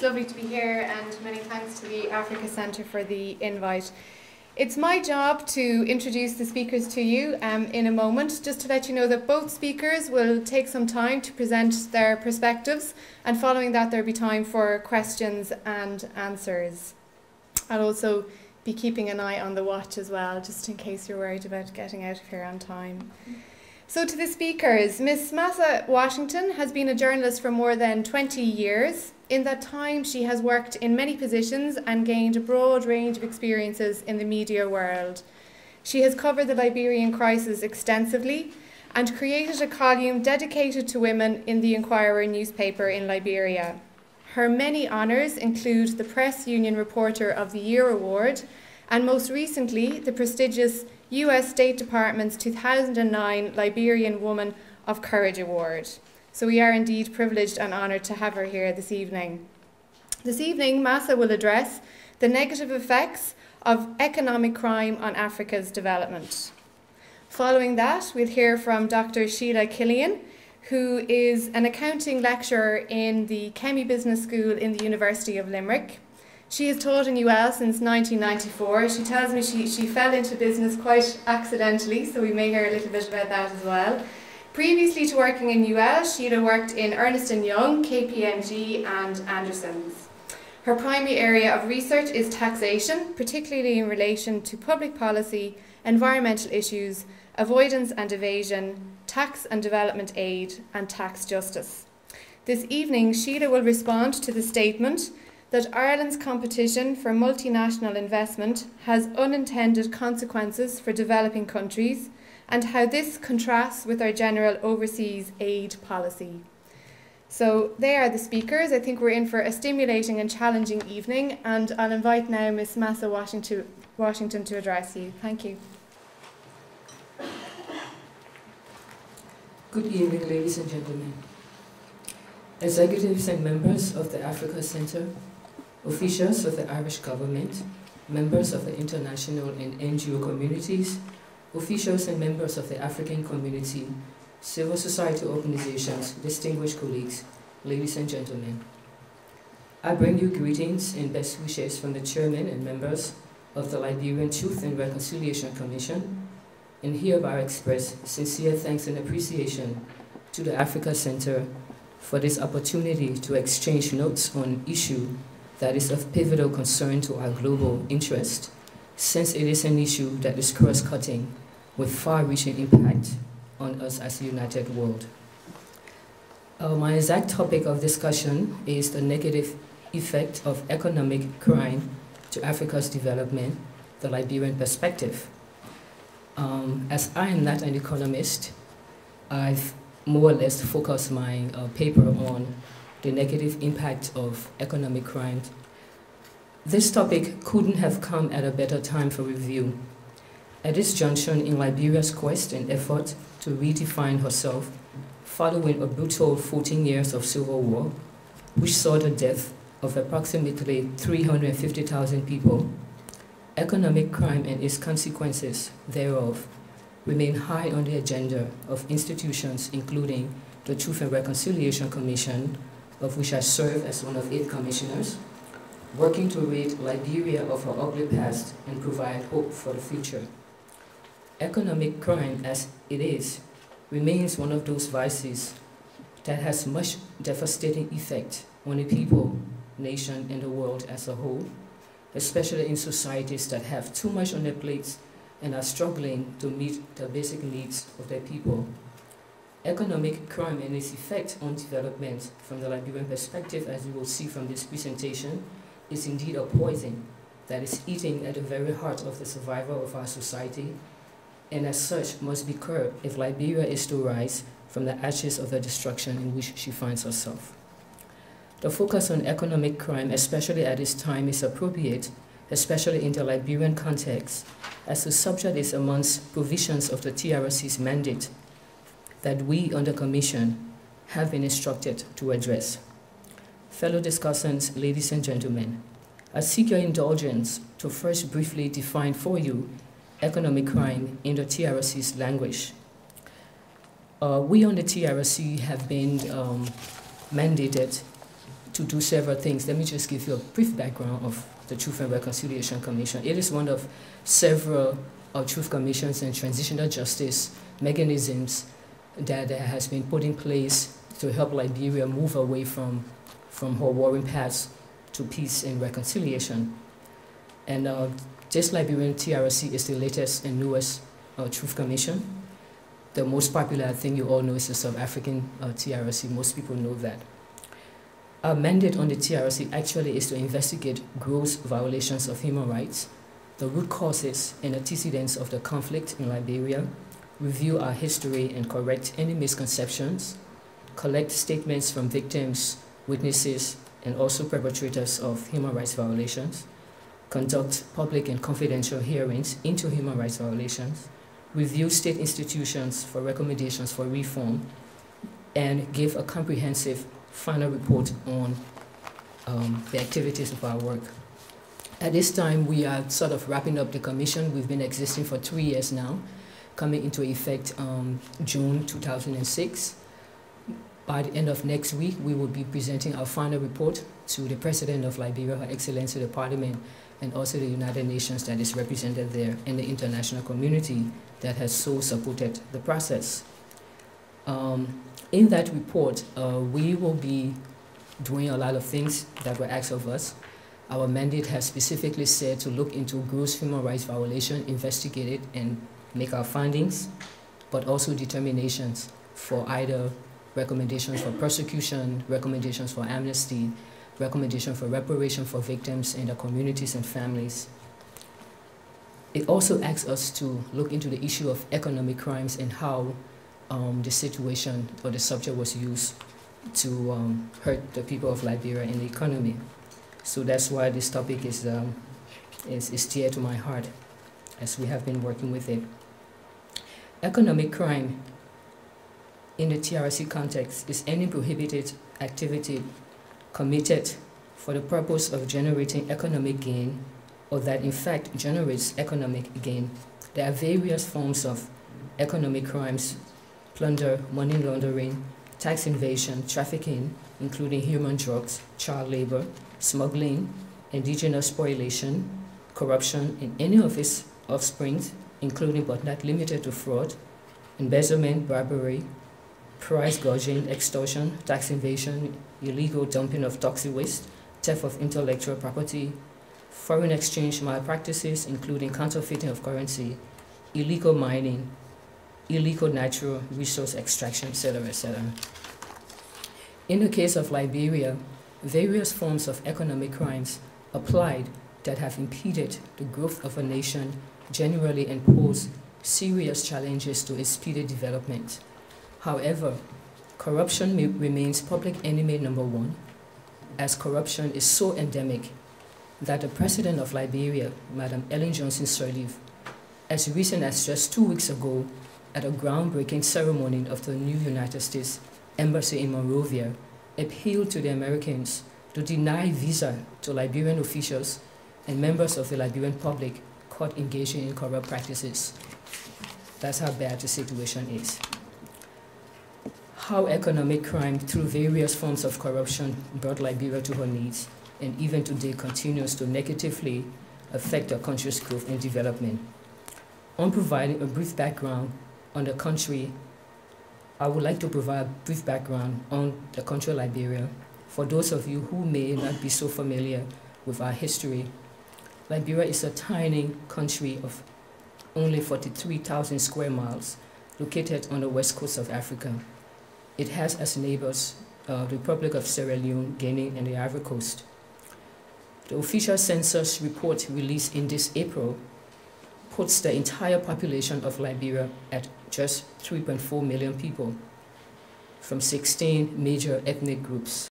lovely to be here, and many thanks to the Africa Centre for the invite. It's my job to introduce the speakers to you in a moment, just to let you know that both speakers will take some time to present their perspectives, and following that there'll be time for questions and answers. I'll also be keeping an eye on the watch as well, just in case you're worried about getting out of here on time. So to the speakers, Miss Massa Washington has been a journalist for more than 20 years. In that time, she has worked in many positions and gained a broad range of experiences in the media world. She has covered the Liberian crisis extensively and created a column dedicated to women in the Inquirer newspaper in Liberia. Her many honours include the Press Union Reporter of the Year Award and most recently the prestigious US State Department's 2009 Liberian Woman of Courage Award. So we are indeed privileged and honoured to have her here this evening. This evening, Massa will address the negative effects of economic crime on Africa's development. Following that, we'll hear from Dr. Sheila Killian, who is an accounting lecturer in the Kemi Business School in the University of Limerick. She has taught in UL since 1994. She tells me she fell into business quite accidentally, so we may hear a little bit about that as well. Previously to working in UL, Sheila worked in Ernst & Young, KPMG and Andersons. Her primary area of research is taxation, particularly in relation to public policy, environmental issues, avoidance and evasion, tax and development aid, and tax justice. This evening, Sheila will respond to the statement that Ireland's competition for multinational investment has unintended consequences for developing countries and how this contrasts with our general overseas aid policy. So they are the speakers. I think we're in for a stimulating and challenging evening, and I'll invite now Ms. Massa Washington to address you. Thank you. Good evening, ladies and gentlemen. Executives and members of the Africa Centre, officials of the Irish government, members of the international and NGO communities, officials and members of the African community, civil society organizations, distinguished colleagues, ladies and gentlemen. I bring you greetings and best wishes from the chairman and members of the Liberian Truth and Reconciliation Commission, and hereby express sincere thanks and appreciation to the Africa Centre for this opportunity to exchange notes on an issue that is of pivotal concern to our global interest, since it is an issue that is cross-cutting with far-reaching impact on us as a united world. My exact topic of discussion is the negative effect of economic crime to Africa's development, the Liberian perspective. As I am not an economist, I've more or less focused my paper on the negative impact of economic crime. This topic couldn't have come at a better time for review. At this junction in Liberia's quest and effort to redefine herself following a brutal 14 years of civil war, which saw the death of approximately 350,000 people, economic crime and its consequences thereof remain high on the agenda of institutions including the Truth and Reconciliation Commission, of which I serve as one of 8 commissioners, working to rid Liberia of her ugly past and provide hope for the future. Economic crime, as it is, remains one of those vices that has much devastating effect on the people, nation, and the world as a whole, especially in societies that have too much on their plates and are struggling to meet the basic needs of their people. Economic crime and its effect on development from the Liberian perspective, as you will see from this presentation, is indeed a poison that is eating at the very heart of the survival of our society, and as such must be curbed if Liberia is to rise from the ashes of the destruction in which she finds herself. The focus on economic crime, especially at this time, is appropriate, especially in the Liberian context, as the subject is amongst provisions of the TRC's mandate that we on the Commission have been instructed to address. Fellow discussants, ladies and gentlemen, I seek your indulgence to first briefly define for you economic crime in the TRC's language. We on the TRC have been mandated to do several things. Let me just give you a brief background of the Truth and Reconciliation Commission. It is one of several truth commissions and transitional justice mechanisms that has been put in place to help Liberia move away from her warring paths to peace and reconciliation. And this Liberian TRC is the latest and newest Truth Commission. The most popular, I think you all know, is the South African TRC. Most people know that. Our mandate on the TRC actually is to investigate gross violations of human rights, the root causes and antecedents of the conflict in Liberia, review our history and correct any misconceptions, collect statements from victims, witnesses, and also perpetrators of human rights violations, conduct public and confidential hearings into human rights violations, review state institutions for recommendations for reform, and give a comprehensive final report on the activities of our work. At this time, we are sort of wrapping up the commission. We've been existing for 3 years now, coming into effect June 2006. By the end of next week, we will be presenting our final report to the President of Liberia, Her Excellency the Parliament, and also the United Nations that is represented there, and the international community that has so supported the process. In that report, we will be doing a lot of things that were asked of us. Our mandate has specifically said to look into gross human rights violation, investigate it, and make our findings, but also determinations for either recommendations for prosecution, recommendations for amnesty, recommendation for reparation for victims and their communities and families. It also asks us to look into the issue of economic crimes and how the situation or the subject was used to hurt the people of Liberia and the economy. So that's why this topic is dear to my heart, as we have been working with it. Economic crime in the TRC context is any prohibited activity committed for the purpose of generating economic gain or that in fact generates economic gain. There are various forms of economic crimes: plunder, money laundering, tax evasion, trafficking, including human drugs, child labor, smuggling, indigenous spoliation, corruption in any of its offsprings, including but not limited to fraud, embezzlement, bribery, price gouging, extortion, tax evasion, illegal dumping of toxic waste, theft of intellectual property, foreign exchange malpractices, including counterfeiting of currency, illegal mining, illegal natural resource extraction, etc., etc. In the case of Liberia, various forms of economic crimes applied that have impeded the growth of a nation generally and pose serious challenges to its speedy development. However, corruption remains public enemy #1, as corruption is so endemic that the President of Liberia, Madam Ellen Johnson Sirleaf, as recent as just 2 weeks ago, at a groundbreaking ceremony of the new United States Embassy in Monrovia, appealed to the Americans to deny visa to Liberian officials and members of the Liberian public caught engaging in corrupt practices. That's how bad the situation is. How economic crime through various forms of corruption brought Liberia to her knees, and even today continues to negatively affect our country's growth and development. On providing a brief background on the country, I would like to provide a brief background on the country of Liberia for those of you who may not be so familiar with our history. Liberia is a tiny country of only 43,000 square miles, located on the west coast of Africa. It has as neighbors the Republic of Sierra Leone, Guinea, and the Ivory Coast. The official census report released in this April puts the entire population of Liberia at just 3.4 million people from 16 major ethnic groups.